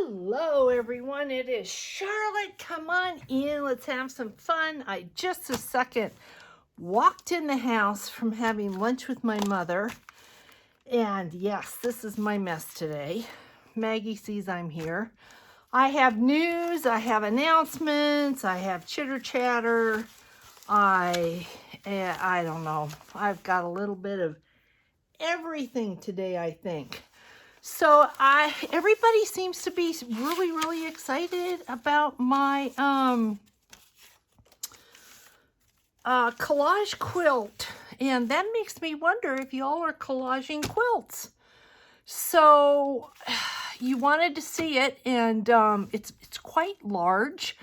Hello everyone, it is Charlotte. Come on in, let's have some fun. I just a second walked in the house from having lunch with my mother. And yes, this is my mess today. Maggie sees I'm here. I have news, I have announcements, I have chitter chatter. I don't know. I've got a little bit of everything today, I think. So everybody seems to be really excited about my collage quilt, and that makes me wonder if y'all are collaging quilts. So you wanted to see it, and it's quite large.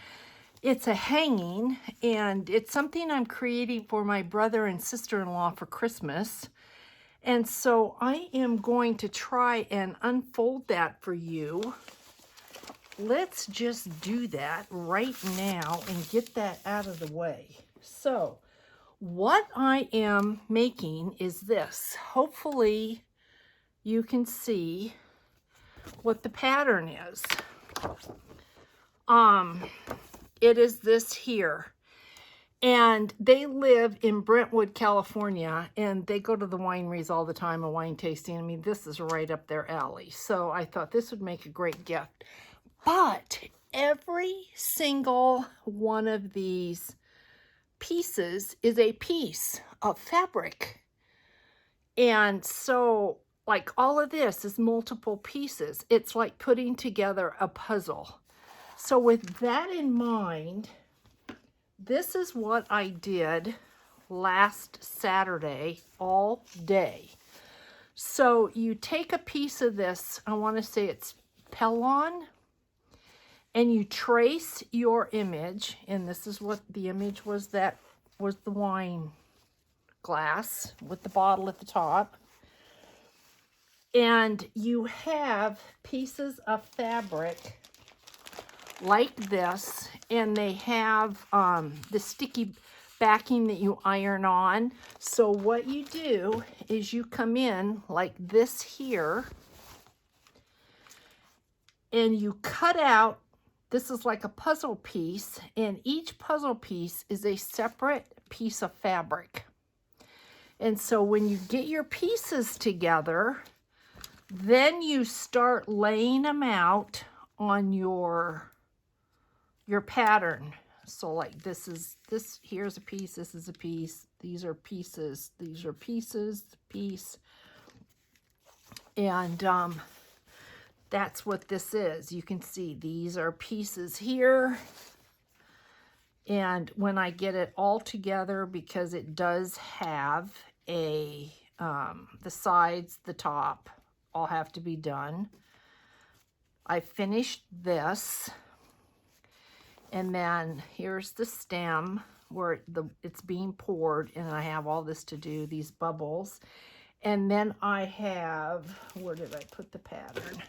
It's a hanging, and it's something I'm creating for my brother and sister-in-law for Christmas. And so I am going to try and unfold that for you. Let's just do that right now and get that out of the way. So what I am making is this. Hopefully you can see what the pattern is. It is this here. And they live in Brentwood, California, and they go to the wineries all the time, a wine tasting. I mean, this is right up their alley. So I thought this would make a great gift. But every single one of these pieces is a piece of fabric. And so, like, all of this is multiple pieces. It's like putting together a puzzle. So with that in mind, this is what I did last Saturday all day. So you take a piece of this, I want to say it's Pellon, and you trace your image, and this is what the image was. That was the wine glass with the bottle at the top. And you have pieces of fabric like this, and they have the sticky backing that you iron on. So what you do is you come in like this here, and you cut out, this is like a puzzle piece, and each puzzle piece is a separate piece of fabric. And so when you get your pieces together, then you start laying them out on your pattern. So like this, here's a piece, this is a piece, these are pieces, these are pieces, piece. And that's what this is. You can see these are pieces here. And when I get it all together, because it does have the sides, the top, all have to be done. I finished this. And then here's the stem where it's being poured, and I have all this to do, these bubbles. And then I have, where did I put the pattern?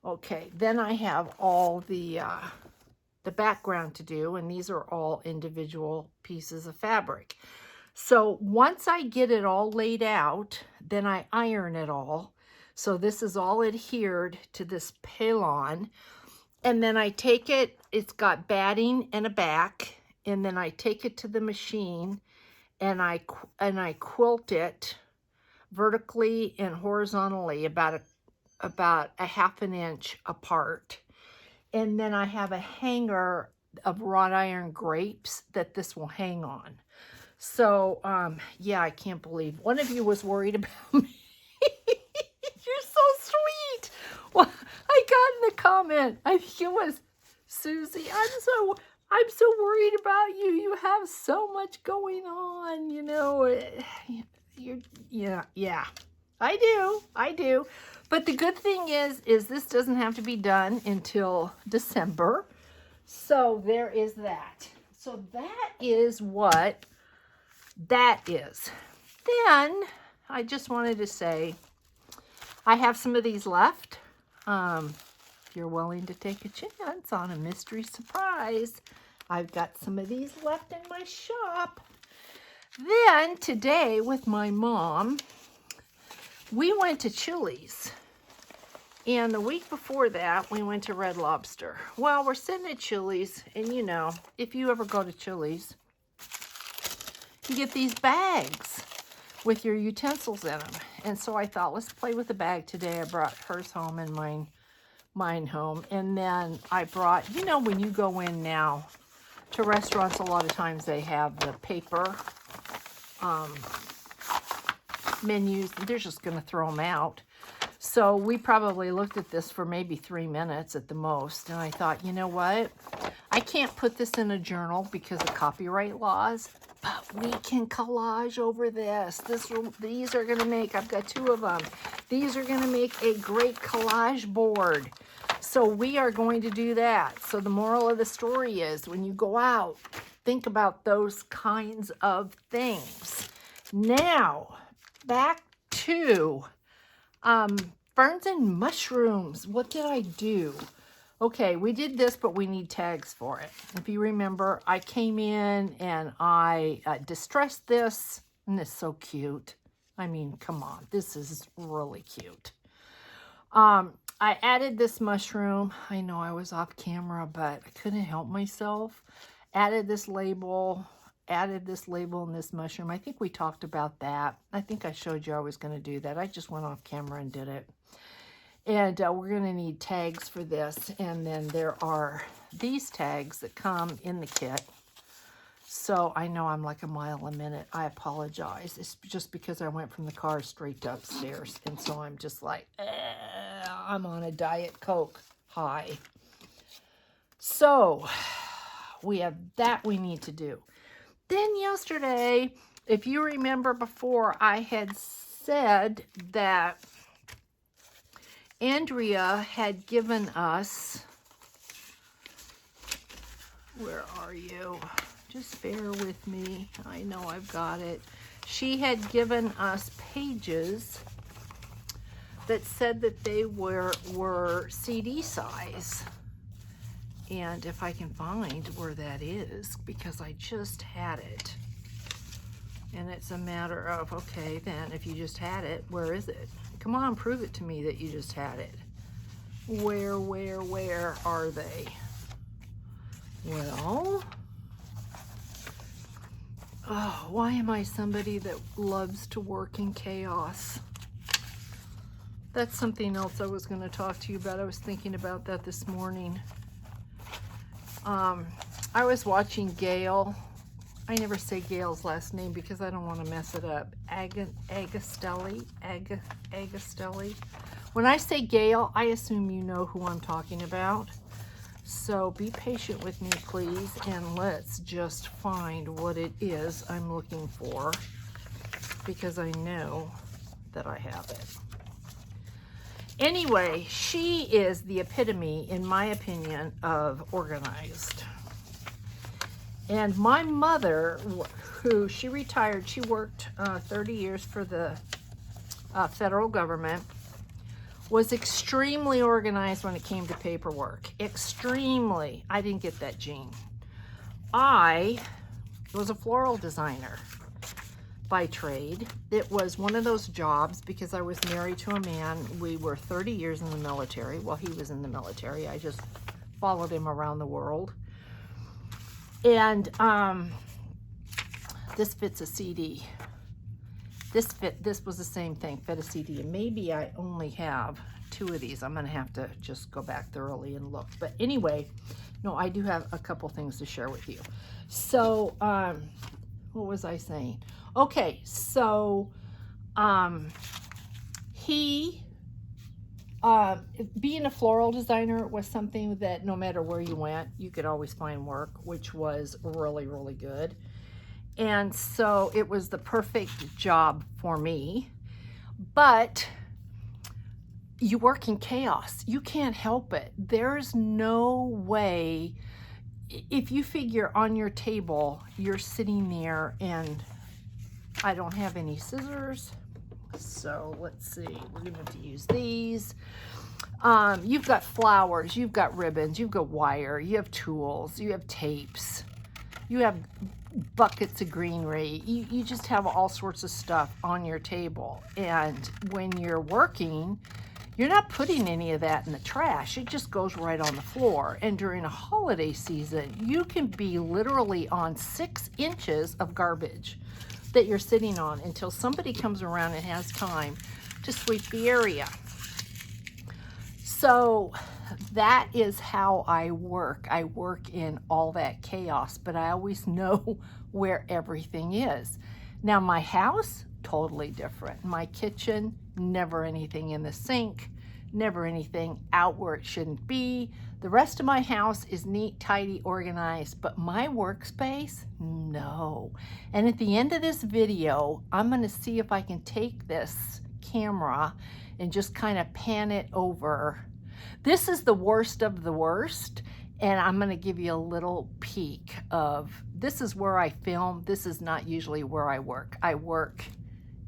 Okay, then I have all the background to do, and these are all individual pieces of fabric. So once I get it all laid out, then I iron it all. So this is all adhered to this Pellon. And then I take it, it's got batting and a back, and then I take it to the machine, and I quilt it vertically and horizontally about a half an inch apart. And then I have a hanger of wrought iron grapes that this will hang on. So, yeah, I can't believe one of you was worried about me. You're so sweet. Well, I got in the comment, I think it was Susie, I'm so worried about you. You have so much going on, you know. Yeah, I do. But the good thing is this doesn't have to be done until December. So there is that. So that is what that is. Then I just wanted to say, I have some of these left. If you're willing to take a chance on a mystery surprise, I've got some of these left in my shop. Then today with my mom, we went to Chili's, And the week before that, we went to Red Lobster. Well, we're sitting at Chili's, and you know, if you ever go to Chili's, you get these bags with your utensils in them. And so I thought, let's play with the bag today. I brought hers home and mine home. And then I brought, you know, when you go in now to restaurants, a lot of times they have the paper menus. They're just going to throw them out. So we probably looked at this for maybe 3 minutes at the most. And I thought, you know what? I can't put this in a journal because of copyright laws, but we can collage over this. These are going to make, I've got 2 of them. These are going to make a great collage board. So we are going to do that. So the moral of the story is when you go out, think about those kinds of things. Now, back to ferns and mushrooms. What did I do? Okay, we did this, but we need tags for it. If you remember, I came in and I distressed this, and it's so cute. I mean, come on, this is really cute. I added this mushroom. I know I was off camera, but I couldn't help myself. Added this label and this mushroom. I think we talked about that. I think I showed you I was going to do that. I just went off camera and did it. And we're going to need tags for this. And then there are these tags that come in the kit. So I know I'm like a mile a minute. I apologize. It's just because I went from the car straight to upstairs. And so I'm just like, I'm on a Diet Coke high. So we have that we need to do. Then yesterday, if you remember before, I had said that Andrea had given us, where are you? Just bear with me. I know I've got it. She had given us pages that said that they were CD size. And if I can find where that is, because I just had it. And it's a matter of, okay, then if you just had it, where is it? Come on, prove it to me that you just had it. Where are they? Well, oh, why am I somebody that loves to work in chaos? That's something else I was going to talk to you about. I was thinking about that this morning. I was watching Gail. I never say Gail's last name because I don't want to mess it up. Agastelli. When I say Gail, I assume you know who I'm talking about. So be patient with me, please, and let's just find what it is I'm looking for because I know that I have it. Anyway, she is the epitome, in my opinion, of organized. And my mother, who she retired, she worked 30 years for the federal government, was extremely organized when it came to paperwork. Extremely. I didn't get that gene. I was a floral designer by trade. It was one of those jobs because I was married to a man. We were 30 years in the military. Well, he was in the military. I just followed him around the world. And this fits a CD. This was the same thing, fit a CD. And maybe I only have 2 of these. I'm going to have to just go back thoroughly and look. But anyway, no, I do have a couple things to share with you. So, what was I saying? Okay, so being a floral designer was something that no matter where you went, you could always find work, which was really, really good. And so it was the perfect job for me. But you work in chaos. You can't help it. There's no way. If you figure on your table, you're sitting there and I don't have any scissors. So let's see, we're going to have to use these. You've got flowers, you've got ribbons, you've got wire, you have tools, you have tapes, you have buckets of greenery. You just have all sorts of stuff on your table. And when you're working, you're not putting any of that in the trash. It just goes right on the floor. And during a holiday season, you can be literally on 6 inches of garbage that you're sitting on until somebody comes around and has time to sweep the area. So that is how I work. I work in all that chaos, but I always know where everything is. Now my house, totally different. My kitchen, never anything in the sink, never anything out where it shouldn't be. The rest of my house is neat, tidy, organized, but my workspace, no. And at the end of this video, I'm gonna see if I can take this camera and just kind of pan it over. This is the worst of the worst, and I'm going to give you a little peek of, this is where I film. This is not usually where I work. I work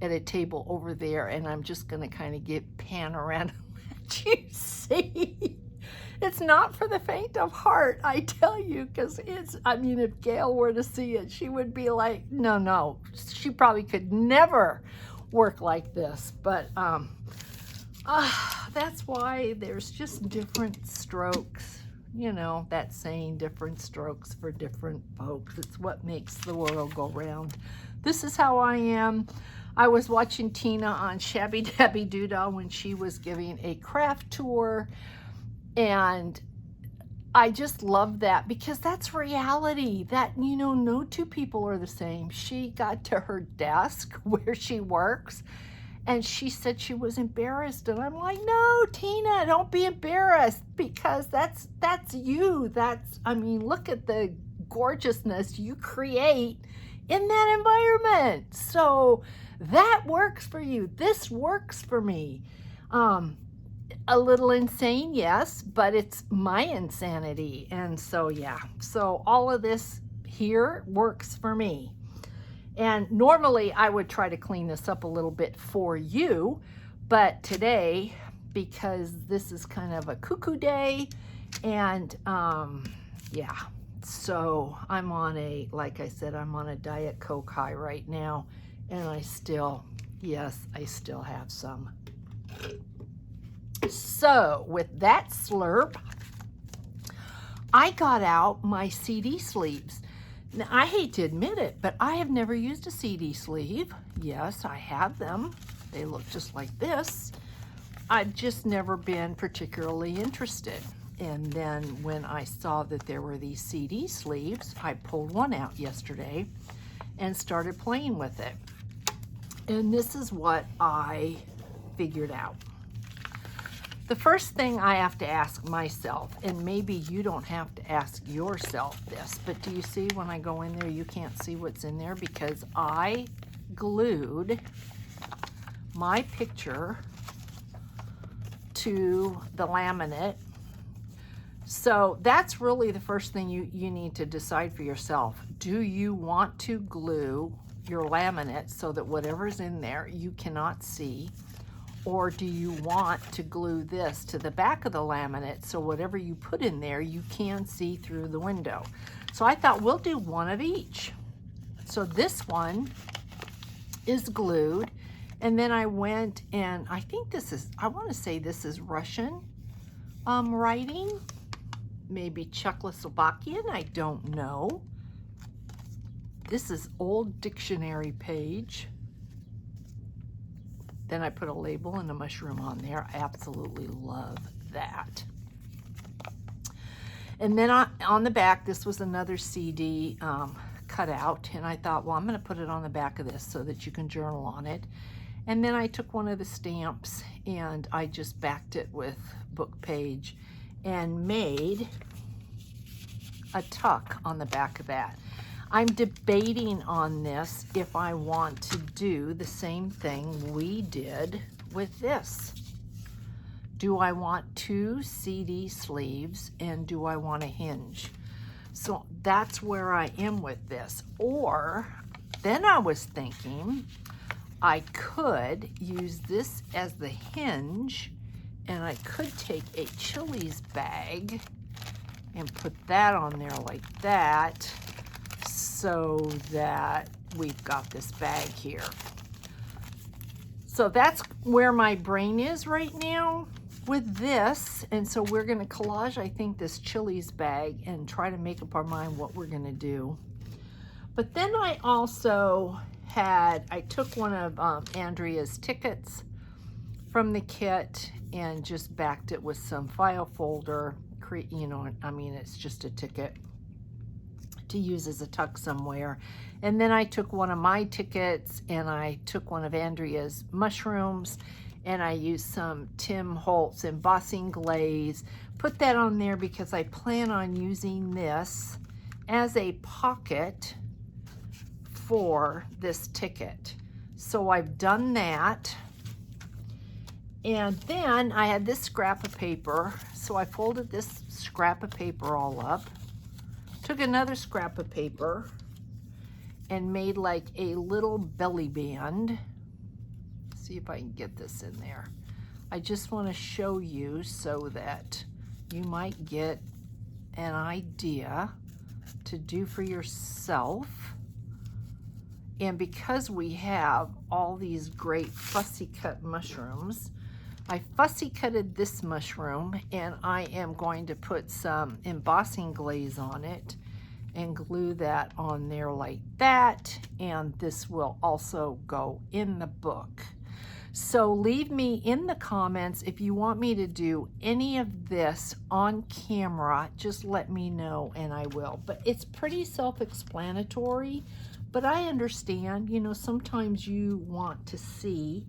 at a table over there, and I'm just going to kind of pan around and let you see. It's not for the faint of heart, I tell you, because I mean, if Gail were to see it, she would be like, no, she probably could never work like this. But that's why there's just different strokes. You know, that saying, different strokes for different folks. It's what makes the world go round. This is how I am. I was watching Tina on Shabby Dabby Doodah when she was giving a craft tour, and I just love that because that's reality. That, you know, no two people are the same. She got to her desk where she works, and she said she was embarrassed. And I'm like, no, Tina, don't be embarrassed, because that's you. I mean, look at the gorgeousness you create in that environment. So that works for you. This works for me. A little insane, yes, but it's my insanity. And so, yeah, so all of this here works for me. And normally I would try to clean this up a little bit for you, but today, because this is kind of a cuckoo day, and yeah, so I'm on like I said, I'm on a Diet Coke high right now, and I still have some. So with that slurp, I got out my CD sleeves. Now, I hate to admit it, but I have never used a CD sleeve. Yes, I have them. They look just like this. I've just never been particularly interested. And then when I saw that there were these CD sleeves, I pulled one out yesterday and started playing with it. And this is what I figured out. The first thing I have to ask myself, and maybe you don't have to ask yourself this, but do you see when I go in there, you can't see what's in there because I glued my picture to the laminate. So that's really the first thing you need to decide for yourself. Do you want to glue your laminate so that whatever's in there you cannot see? Or do you want to glue this to the back of the laminate so whatever you put in there, you can see through the window? So I thought we'll do one of each. So this one is glued. And then I went and I think I want to say this is Russian writing, maybe Czechoslovakian, I don't know. This is old dictionary page. Then I put a label and a mushroom on there. I absolutely love that. And then on the back, this was another CD cut out. And I thought, well, I'm going to put it on the back of this so that you can journal on it. And then I took one of the stamps and I just backed it with book page and made a tuck on the back of that. I'm debating on this if I want to do the same thing we did with this. Do I want 2 CD sleeves and do I want a hinge? So that's where I am with this. Or then I was thinking I could use this as the hinge, and I could take a Chili's bag and put that on there like that, so that we've got this bag here. So that's where my brain is right now. with this, and so we're going to collage, I think, this Chili's bag and try to make up our mind what we're going to do. But then I also I took one of Andrea's tickets from the kit and just backed it with some file folder. You know, I mean, it's just a ticket to use as a tuck somewhere. And then I took one of my tickets and I took one of Andrea's mushrooms and I used some Tim Holtz embossing glaze. Put that on there because I plan on using this as a pocket for this ticket. So I've done that. And then I had this scrap of paper, so I folded this scrap of paper all up, took another scrap of paper, and made like a little belly band. See if I can get this in there. I just want to show you so that you might get an idea to do for yourself. And because we have all these great fussy cut mushrooms, I fussy cutted this mushroom and I am going to put some embossing glaze on it and glue that on there like that. And this will also go in the book. So leave me in the comments if you want me to do any of this on camera. Just let me know and I will. But it's pretty self-explanatory, but I understand, you know, sometimes you want to see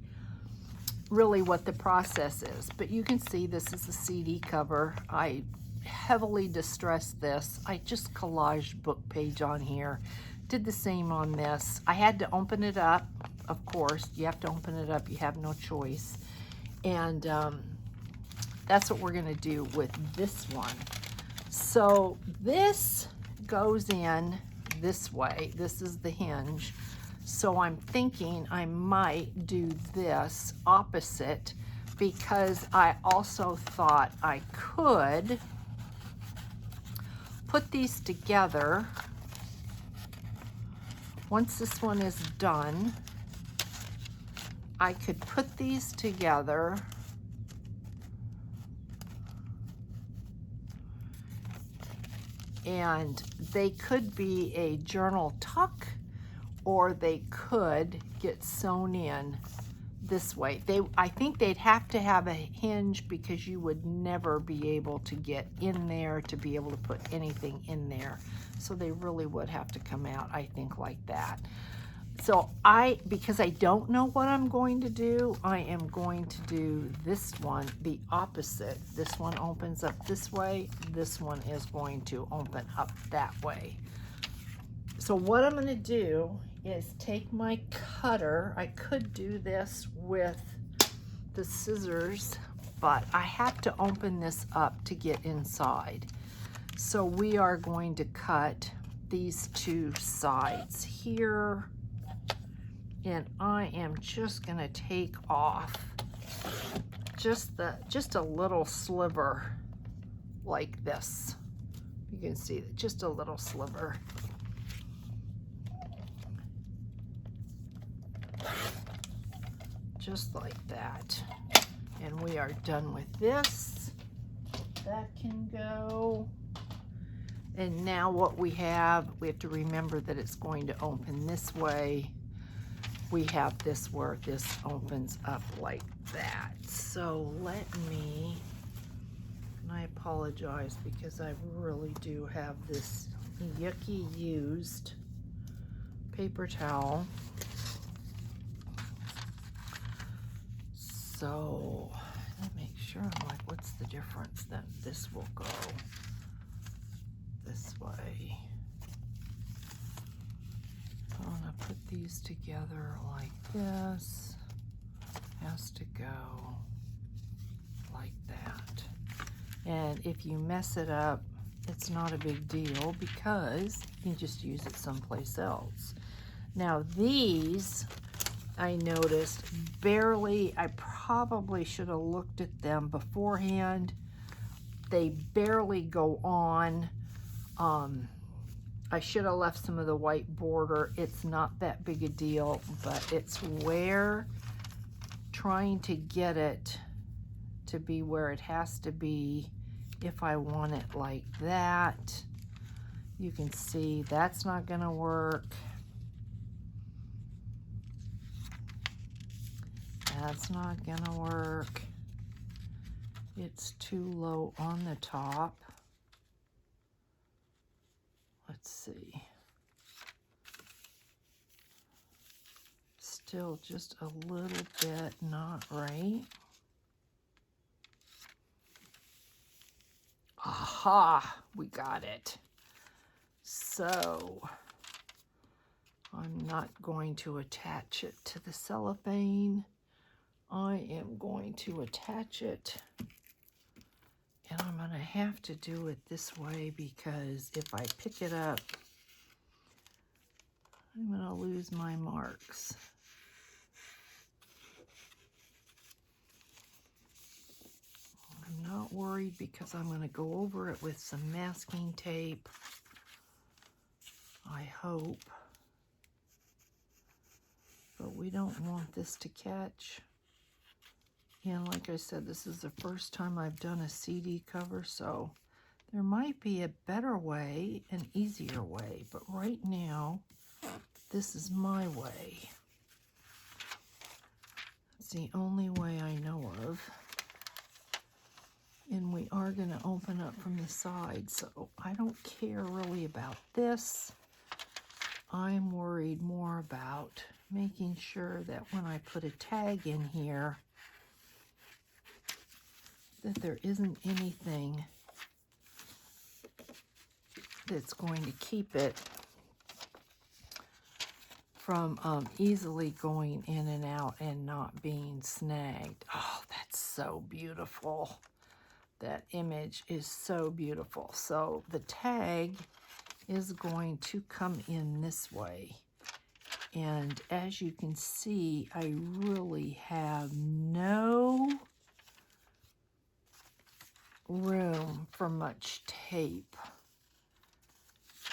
really what the process is. But you can see this is a CD cover. I heavily distressed this. I just collaged book page on here. Did the same on this. I had to open it up. Of course, you have to open it up. You have no choice. And that's what we're going to do with this one. So this goes in this way. This is the hinge. So I'm thinking I might do this opposite because I also thought I could put these together. Once this one is done, I could put these together and they could be a journal tuck or they could get sewn in this way. I think they'd have to have a hinge because you would never be able to get in there to be able to put anything in there. So they really would have to come out, I think, like that. So because I don't know what I'm going to do, I am going to do this one the opposite. This one opens up this way. This one is going to open up that way. So what I'm going to do is take my cutter. I could do this with the scissors, but I have to open this up to get inside. So we are going to cut these two sides here. And I am just going to take off just a little sliver like this. You can see that, just a little sliver. Just like that. And we are done with this. That can go. And now what we have to remember that it's going to open this way. We have this where this opens up like that. So let me, and I apologize because I really do have this yucky used paper towel. So let me make sure, I'm like, what's the difference? Then this will go this way. I'm gonna put these together like this. Has to go like that. And if you mess it up, it's not a big deal because you can just use it someplace else. Now these, I noticed barely, I probably should have looked at them beforehand. They barely go on. I should have left some of the white border. It's not that big a deal, but it's where trying to get it to be where it has to be if I want it like that. You can see that's not going to work. That's not going to work. It's too low on the top. Let's see. Still just a little bit not right. Aha, we got it. So I'm not going to attach it to the cellophane. I am going to attach it, and I'm going to have to do it this way because if I pick it up, I'm going to lose my marks. I'm not worried because I'm going to go over it with some masking tape. I hope. But we don't want this to catch. And like I said, this is the first time I've done a CD cover, so there might be a better way, an easier way, but right now, this is my way. It's the only way I know of. And we are going to open up from the side, so I don't care really about this. I'm worried more about making sure that when I put a tag in here, that there isn't anything that's going to keep it from easily going in and out and not being snagged. Oh, that's so beautiful. That image is so beautiful. So the tag is going to come in this way. And as you can see, I really have no room for much tape.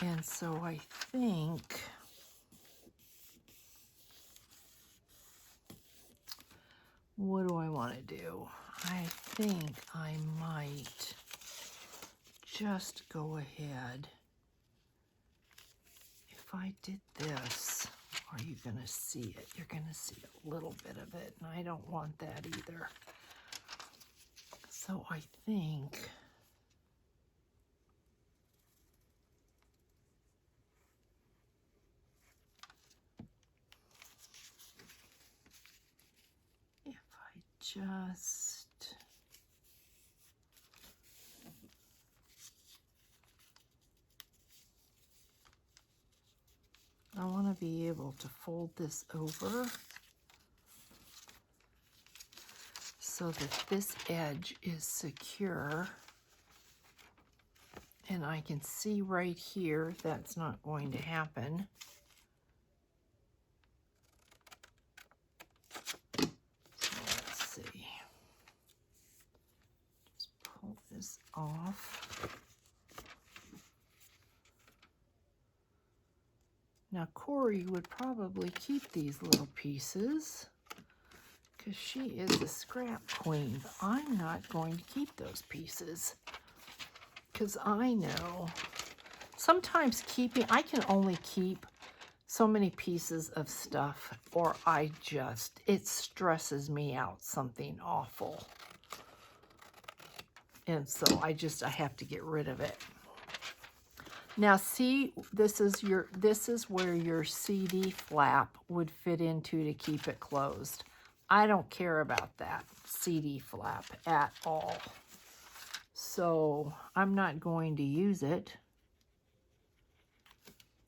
And so I think what do I want to do? I think I might just go ahead. If I did this, are you going to see it? You're going to see a little bit of it, and I don't want that either. So I think if I just I want to be able to fold this over so that this edge is secure. And I can see right here that's not going to happen. So let's see. Just pull this off. Now Corey would probably keep these little pieces because she is the scrap queen. But I'm not going to keep those pieces because I know sometimes I can only keep so many pieces of stuff, or it stresses me out something awful. And so I have to get rid of it. Now see, this is where your CD flap would fit into to keep it closed. I don't care about that CD flap at all. So I'm not going to use it.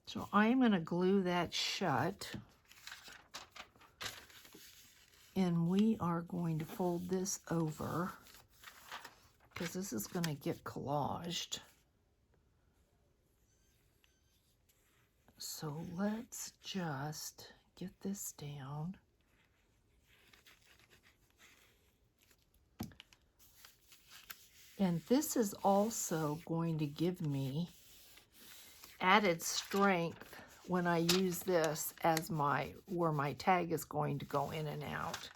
So I'm going to glue that shut. And we are going to fold this over because this is going to get collaged. So let's just get this down. And this is also going to give me added strength when I use this as where my tag is going to go in and out.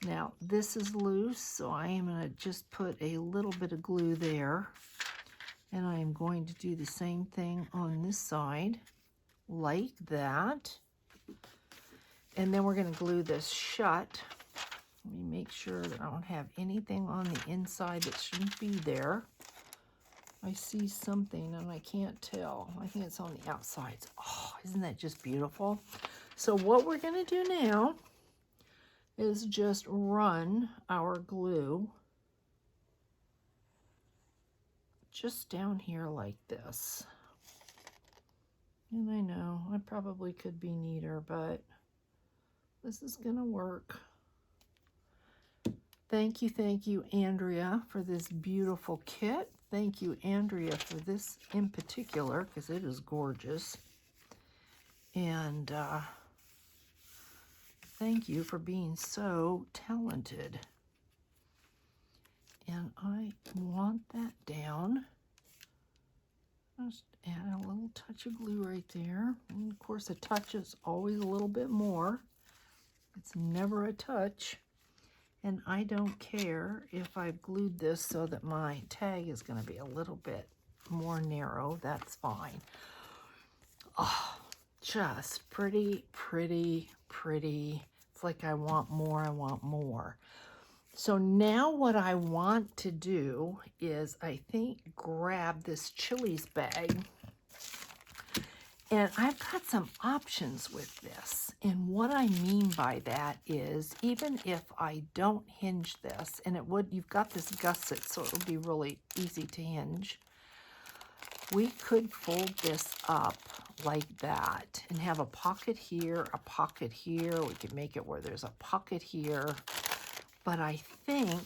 Now this is loose, so I am going to just put a little bit of glue there. And I am going to do the same thing on this side, like that. And then we're going to glue this shut. Let me make sure that I don't have anything on the inside that shouldn't be there. I see something and I can't tell. I think it's on the outsides. Oh, isn't that just beautiful? So what we're going to do now is just run our glue just down here like this. And I know I probably could be neater, but this is going to work. Thank you, Andrea, for this beautiful kit. Thank you, Andrea, for this in particular, because it is gorgeous. And thank you for being so talented. And I want that down. Just add a little touch of glue right there. And of course, a touch is always a little bit more. It's never a touch. And I don't care if I've glued this so that my tag is going to be a little bit more narrow. That's fine. Oh, just pretty, pretty, pretty. It's like I want more, I want more. So now what I want to do is, I think, grab this Chili's bag. And I've got some options with this. And what I mean by that is, even if I don't hinge this, and it would, you've got this gusset, so it would be really easy to hinge. We could fold this up like that and have a pocket here, a pocket here. We could make it where there's a pocket here. But I think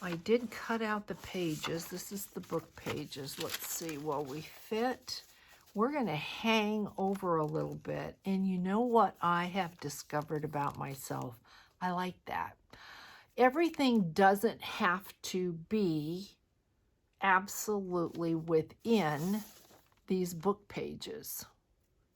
I did cut out the pages. This is the book pages. Let's see, will we fit? We're going to hang over a little bit. And you know what I have discovered about myself? I like that. Everything doesn't have to be absolutely within these book pages.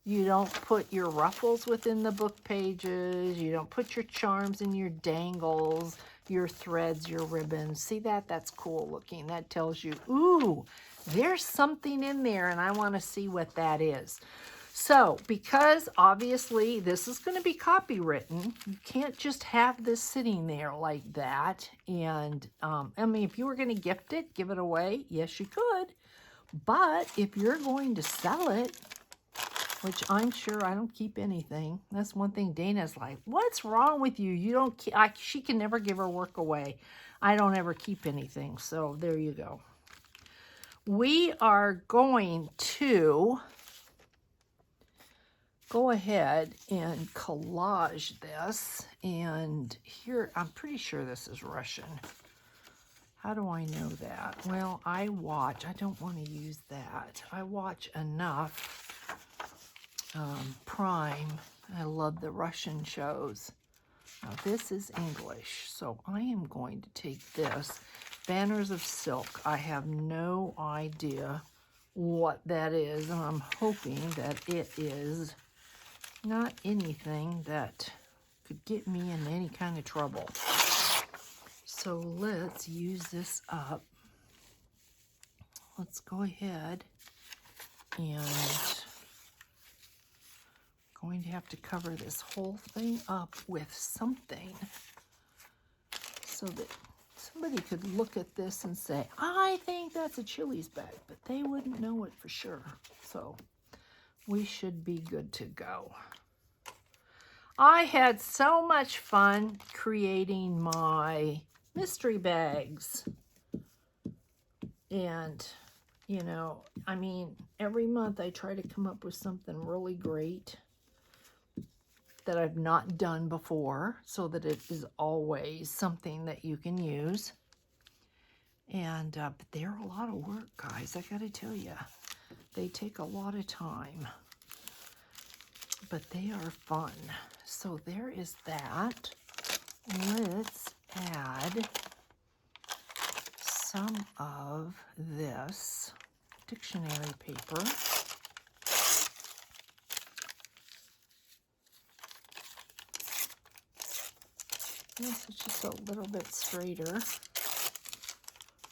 You don't put your ruffles within the book pages. You don't put your charms and your dangles, your threads, your ribbons. See that? That's cool looking. That tells you, ooh, there's something in there and I want to see what that is. So, because obviously this is going to be copywritten, you can't just have this sitting there like that. And, I mean, if you were going to gift it, give it away, yes, you could. But if you're going to sell it, which I'm sure I don't keep anything. That's one thing Dana's like, what's wrong with you? You don't keep, she can never give her work away. I don't ever keep anything. So there you go. We are going to go ahead and collage this. And here, I'm pretty sure this is Russian. How do I know that? Well, I don't want to use that. I watch enough Prime. I love the Russian shows. Now this is English, so I am going to take this. Banners of Silk. I have no idea what that is, and I'm hoping that it is not anything that could get me in any kind of trouble. So let's use this up. Let's go ahead and going to have to cover this whole thing up with something so that somebody could look at this and say, I think that's a Chili's bag, but they wouldn't know it for sure. So we should be good to go. I had so much fun creating my mystery bags. And, you know, I mean, every month I try to come up with something really great that I've not done before, so that it is always something that you can use. And but they're a lot of work, guys. I gotta tell you, they take a lot of time, but they are fun. So there is that. Let's add some of this dictionary paper. This is just a little bit straighter.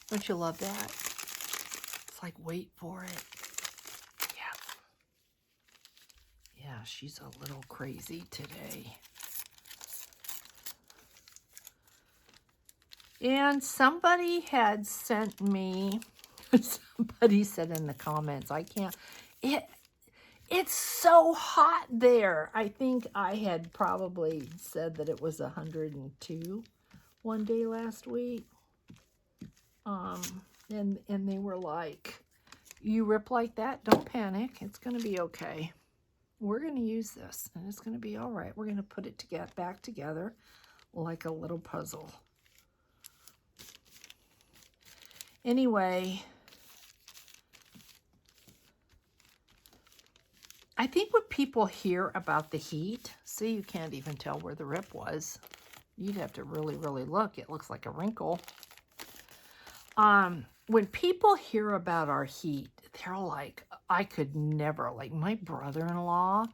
Don't you love that? It's like, wait for it. Yeah. Yeah, she's a little crazy today. And somebody had sent me, somebody said in the comments, I can't, it's so hot there. I think I had probably said that it was 102 one day last week. And they were like, you rip like that, don't panic. It's going to be okay. We're going to use this and it's going to be all right. We're going to put it back together like a little puzzle. Anyway, I think when people hear about the heat, see, you can't even tell where the rip was. You'd have to really, really look. It looks like a wrinkle. When people hear about our heat, they're like, I could never, like my brother-in-law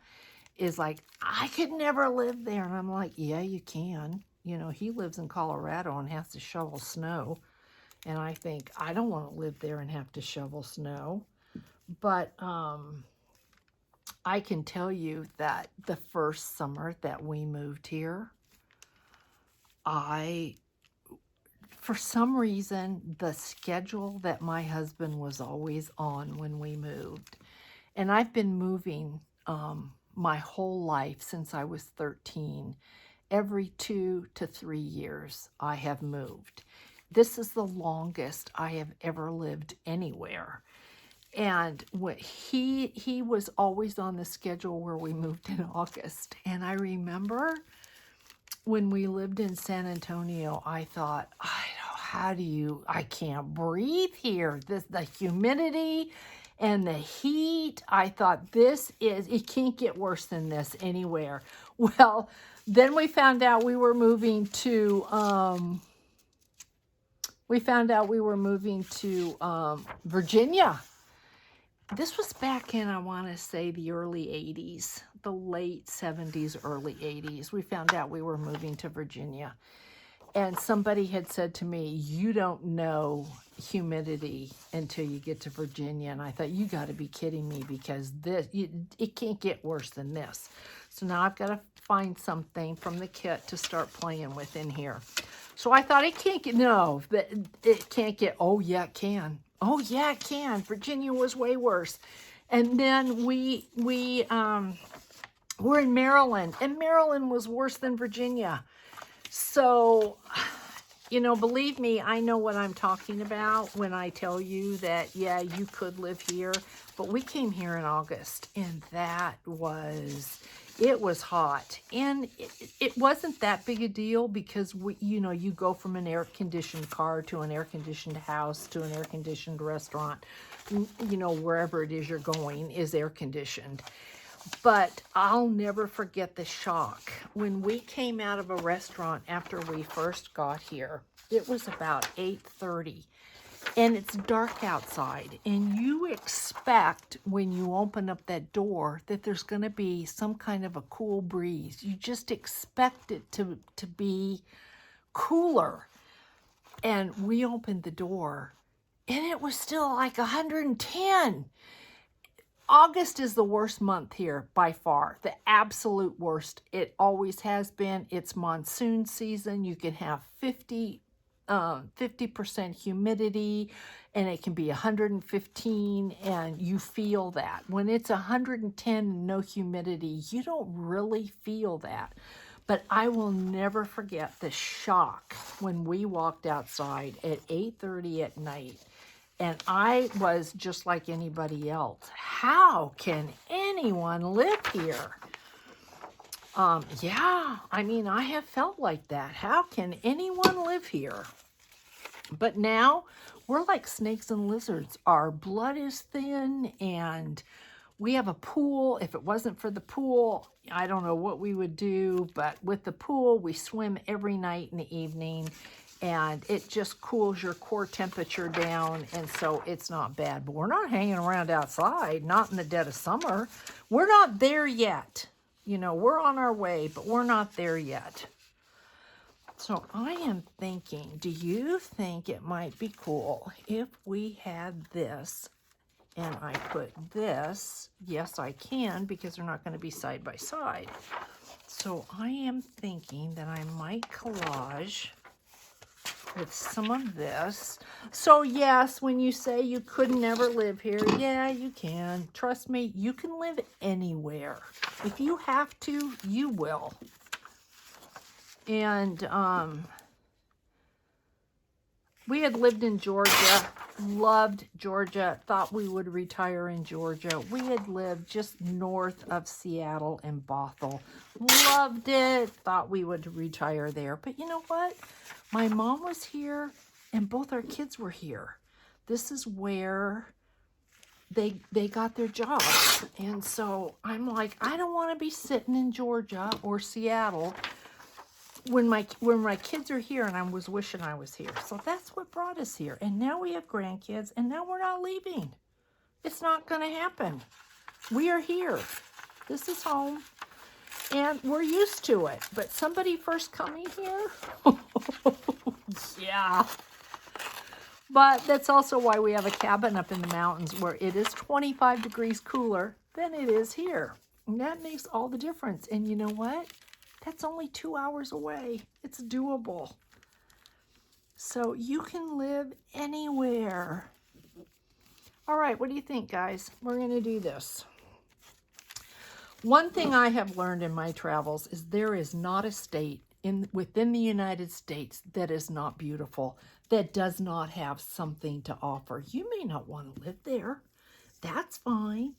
is like, I could never live there. And I'm like, yeah, you can. You know, he lives in Colorado and has to shovel snow. And I think, I don't want to live there and have to shovel snow. But I can tell you that the first summer that we moved here, for some reason, the schedule that my husband was always on when we moved, and I've been moving my whole life since I was 13. Every 2 to 3 years, I have moved. This is the longest I have ever lived anywhere. And what he was always on the schedule where we moved in August. And I remember when we lived in San Antonio, I thought, I can't breathe here. The humidity and the heat, I thought it can't get worse than this anywhere. Well, then we found out we were moving to, Virginia. This was back in, I want to say, the early 80s, the late 70s, early 80s. We found out we were moving to Virginia. And somebody had said to me, you don't know humidity until you get to Virginia. And I thought, you got to be kidding me, because it can't get worse than this. So now I've got to find something from the kit to start playing with in here. So I thought, it can't get, oh yeah, it can. Oh yeah, it can. Virginia was way worse. And then we're in Maryland, and Maryland was worse than Virginia. So, you know, believe me, I know what I'm talking about when I tell you that, yeah, you could live here. But we came here in August, and it was hot. And it wasn't that big a deal, because you go from an air-conditioned car to an air-conditioned house to an air-conditioned restaurant. Wherever it is you're going is air-conditioned. But I'll never forget the shock. When we came out of a restaurant after we first got here, it was about 8:30. And it's dark outside, and you expect when you open up that door that there's going to be some kind of a cool breeze. You just expect it to be cooler. And we opened the door, and it was still like 110. August is the worst month here by far, the absolute worst. It always has been. It's monsoon season. You can have 50% humidity, and it can be 115, and you feel that. When it's 110 and no humidity, you don't really feel that. But I will never forget the shock when we walked outside at 8:30 at night, and I was just like anybody else. How can anyone live here? Yeah, I mean, I have felt like that. How can anyone live here? But now we're like snakes and lizards. Our blood is thin, and we have a pool. If it wasn't for the pool, I don't know what we would do. But with the pool, we swim every night in the evening, and it just cools your core temperature down, and so it's not bad. But we're not hanging around outside, not in the dead of summer. We're not there yet. We're on our way, but we're not there yet. So I am thinking, do you think it might be cool if we had this and I put this? Yes, I can, because they're not going to be side by side. So I am thinking that I might collage with some of this. So yes, when you say you could never live here, yeah, you can. Trust me, you can live anywhere. If you have to, you will. And we had lived in Georgia, loved Georgia, thought we would retire in Georgia. We had lived just north of Seattle and Bothell. Loved it, thought we would retire there. But you know what? My mom was here and both our kids were here. This is where they got their jobs. And so I'm like, I don't want to be sitting in Georgia or Seattle when my kids are here, and I was wishing I was here. So that's what brought us here. And now we have grandkids, and now we're not leaving. It's not going to happen. We are here. This is home, and we're used to it. But somebody first coming here, yeah. But that's also why we have a cabin up in the mountains where it is 25 degrees cooler than it is here. And that makes all the difference. And you know what? That's only 2 hours away. It's doable. So you can live anywhere. All right, what do you think, guys? We're going to do this. One thing I have learned in my travels is there is not a state within the United States that is not beautiful, that does not have something to offer. You may not want to live there. That's fine.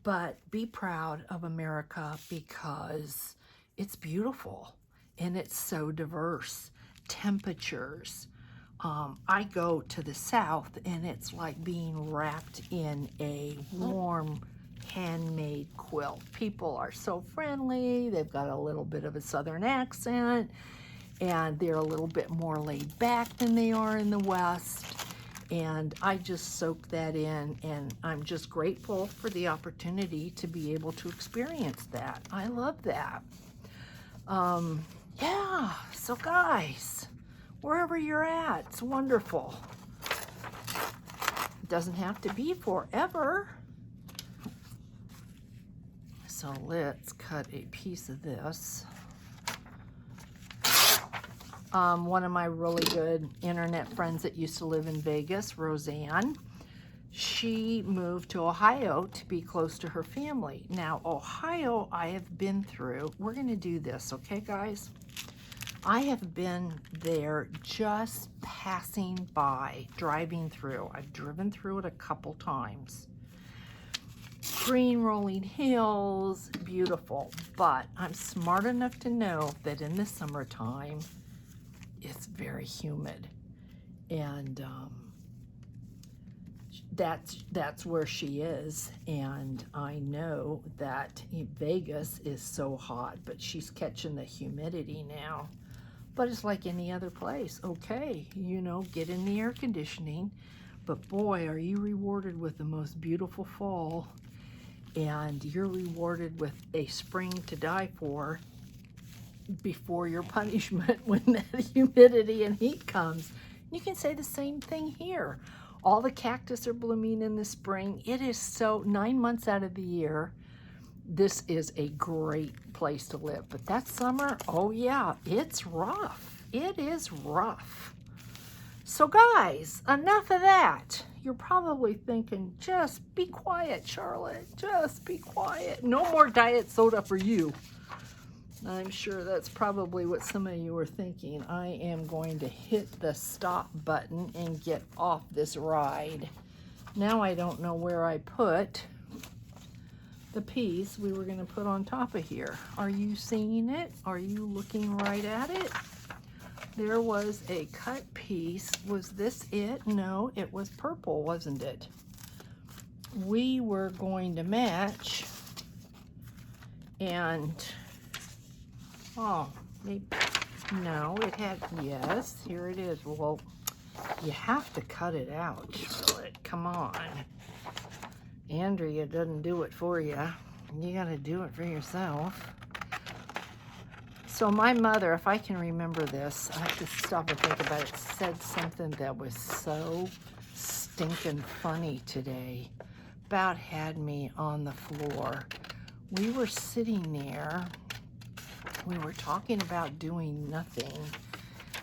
But be proud of America because it's beautiful and it's so diverse. Temperatures. I go to the South and it's like being wrapped in a warm handmade quilt. People are so friendly. They've got a little bit of a Southern accent and they're a little bit more laid back than they are in the West. And I just soak that in, and I'm just grateful for the opportunity to be able to experience that. I love that. Yeah, so guys, wherever you're at, it's wonderful. It doesn't have to be forever. So let's cut a piece of this. One of my really good internet friends that used to live in Vegas, Roseanne, she moved to Ohio to be close to her family. Now, Ohio, I have been through. We're going to do this, okay, guys? I have been there just passing by, driving through. I've driven through it a couple times. Green rolling hills, beautiful. But I'm smart enough to know that in the summertime, it's very humid, and that's where she is. And I know that Vegas is so hot, but she's catching the humidity now. But it's like any other place. Okay, you know, get in the air conditioning, but boy, are you rewarded with the most beautiful fall, and you're rewarded with a spring to die for before your punishment when that humidity and heat comes. You can say the same thing here. All the cactus are blooming in the spring. It is so 9 months out of the year. This is a great place to live. But that summer, oh yeah, it's rough. It is rough. So guys, enough of that. You're probably thinking, just be quiet, Charlotte. Just be quiet. No more diet soda for you. I'm sure that's probably what some of you are thinking. I am going to hit the stop button and get off this ride. Now I don't know where I put the piece we were going to put on top of here. Are you seeing it? Are you looking right at it? There was a cut piece. Was this it? No, it was purple, wasn't it? We were going to match, and oh, maybe, no, it had, yes, here it is. Well, you have to cut it out, Charlotte. Come on. Andrea doesn't do it for you. You got to do it for yourself. So my mother, if I can remember this, I have to stop and think about it, said something that was so stinking funny today. About had me on the floor. We were sitting there. We were talking about doing nothing.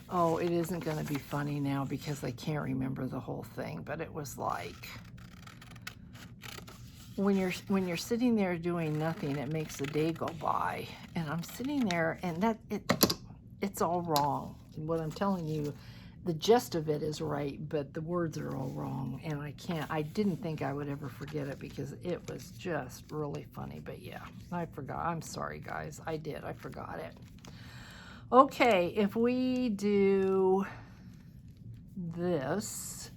Oh, it isn't going to be funny now because I can't remember the whole thing, but it was like, when you're sitting there doing nothing, it makes the day go by. And I'm sitting there, and it's all wrong. What I'm telling you, the gist of it is right, but the words are all wrong. And I didn't think I would ever forget it because it was just really funny. But yeah, I forgot. I'm sorry, guys. I forgot it. Okay, if we do this,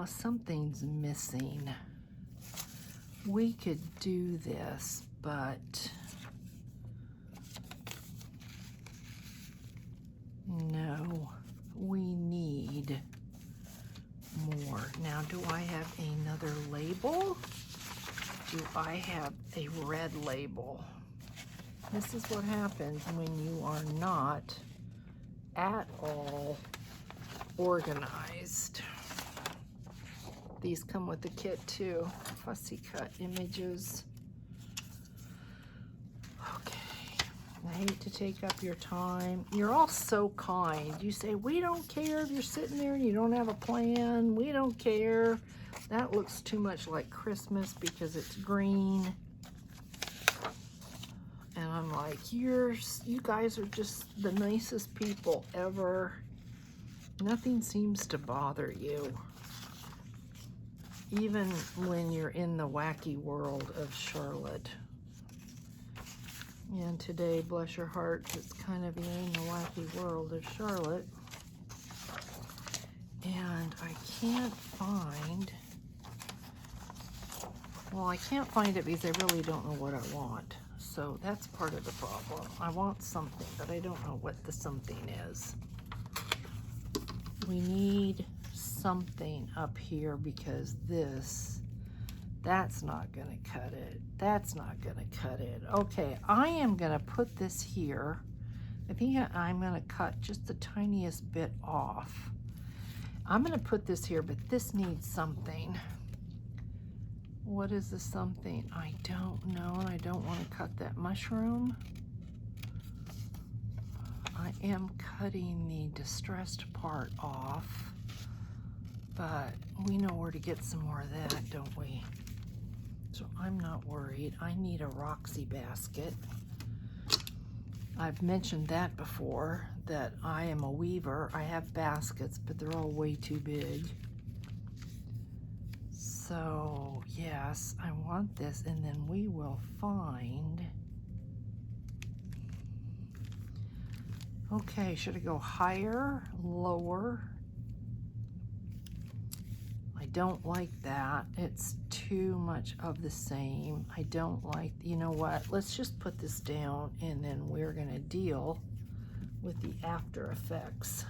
something's missing. We could do this, but no, we need more. Now, do I have another label? Do I have a red label? This is what happens when you are not at all organized. These come with the kit too. Fussy cut images. Okay. I hate to take up your time. You're all so kind. You say, we don't care if you're sitting there and you don't have a plan. We don't care. That looks too much like Christmas because it's green. And I'm like, you guys are just the nicest people ever. Nothing seems to bother you. Even when you're in the wacky world of Charlotte. And today, bless your heart, it's kind of in the wacky world of Charlotte. And I can't find, well, I can't find it because I really don't know what I want. So that's part of the problem. I want something, but I don't know what the something is. We need something up here because that's not gonna cut it. That's not gonna cut it. Okay, I am gonna put this here. I think I'm gonna cut just the tiniest bit off. I'm gonna put this here, but this needs something. What is the something? I don't know, and I don't want to cut that mushroom. I am cutting the distressed part off, but we know where to get some more of that, don't we? So I'm not worried. I need a Roxy basket. I've mentioned that before, that I am a weaver. I have baskets, but they're all way too big. So yes, I want this, and then we will find, okay, should I go higher, lower? I don't like that. It's too much of the same. I don't like, you know what? Let's just put this down, and then we're gonna deal with the after effects.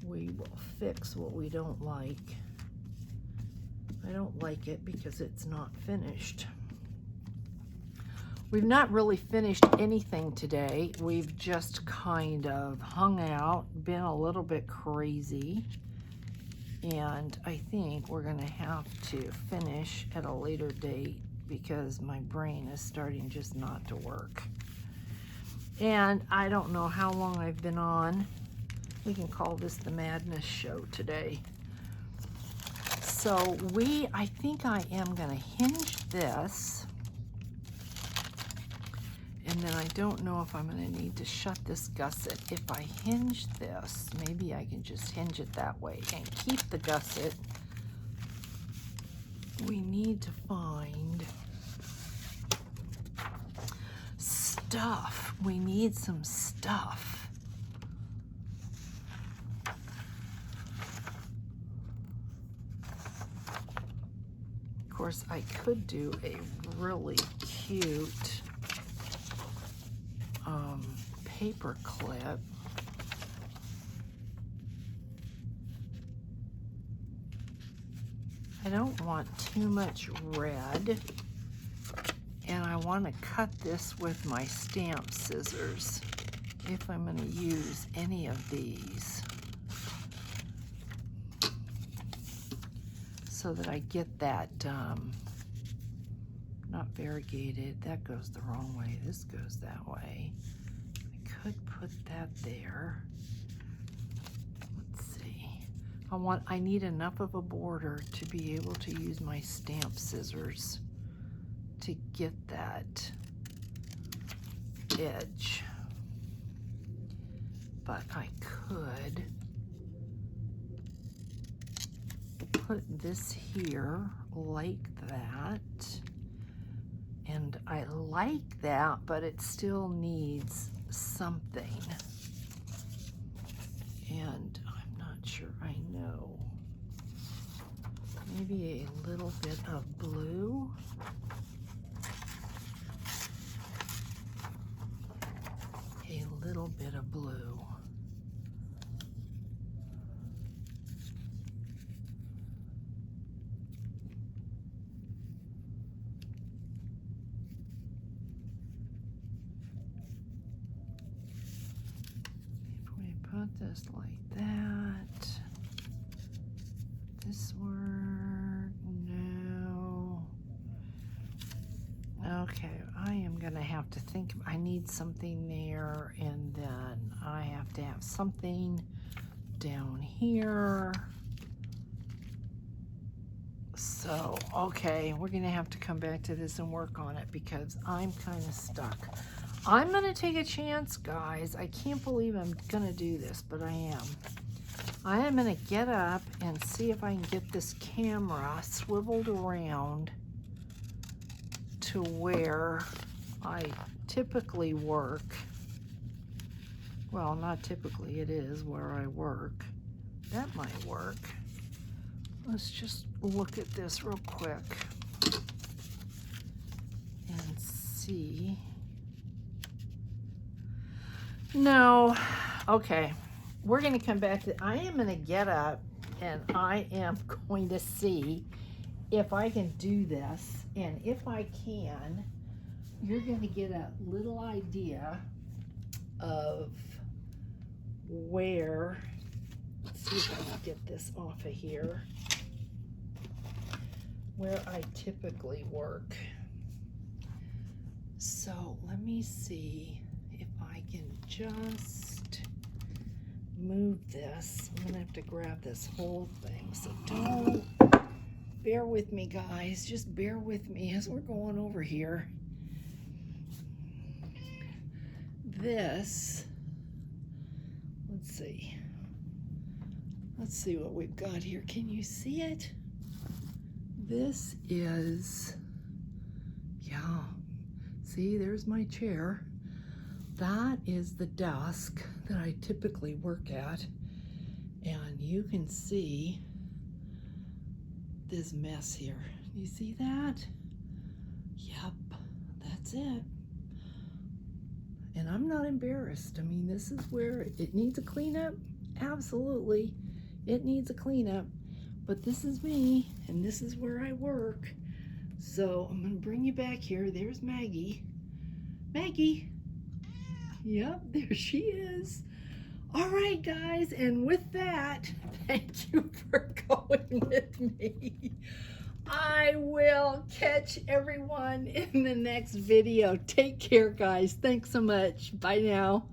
We will fix what we don't like. I don't like it because it's not finished. We've not really finished anything today. We've just kind of hung out, been a little bit crazy, and I think we're gonna have to finish at a later date because my brain is starting just not to work. And I don't know how long I've been on. We can call this the Madness Show today. So I think I am gonna hinge this, and then I don't know if I'm gonna need to shut this gusset. If I hinge this, maybe I can just hinge it that way and keep the gusset. We need to find stuff. We need some stuff. Of course, I could do a really cute paper clip. I don't want too much red, And I want to cut this with my stamp scissors if I'm going to use any of these, so that I get that, not variegated, that goes the wrong way, this goes that way. I could put that there. Let's see. I need enough of a border to be able to use my stamp scissors to get that edge. But I could put this here like that. And I like that, but it still needs something. And I'm not sure I know. Maybe a little bit of blue. A little bit of blue. If we put this like that, this work, no. Okay, I am gonna have to think, I need something there, and then I have to have something down here. So, okay, we're gonna have to come back to this and work on it because I'm kind of stuck. I'm gonna take a chance, guys. I can't believe I'm gonna do this, but I am. I am gonna get up and see if I can get this camera swiveled around to where I typically work. Well, not typically, it is where I work. That might work. Let's just look at this real quick and see. No, okay. We're gonna come back to, I am gonna get up and I am going to see if I can do this. And if I can, you're gonna get a little idea of where, let's see if I can get this off of here, where I typically work. So let me see if I can just move this. I'm gonna have to grab this whole thing, so don't, bear with me, guys, just bear with me as we're going over here. This, let's see what we've got here. Can you see it? This is, yeah, see, there's my chair. That is the desk that I typically work at. And you can see this mess here. You see that? Yep, that's it. And I'm not embarrassed. I mean, this is where it needs a cleanup. Absolutely, it needs a cleanup. But this is me, and this is where I work. So I'm gonna bring you back here. There's Maggie. Maggie. Yep, there she is. All right, guys, and with that, thank you for going with me. I will catch everyone in the next video. Take care, guys. Thanks so much. Bye now.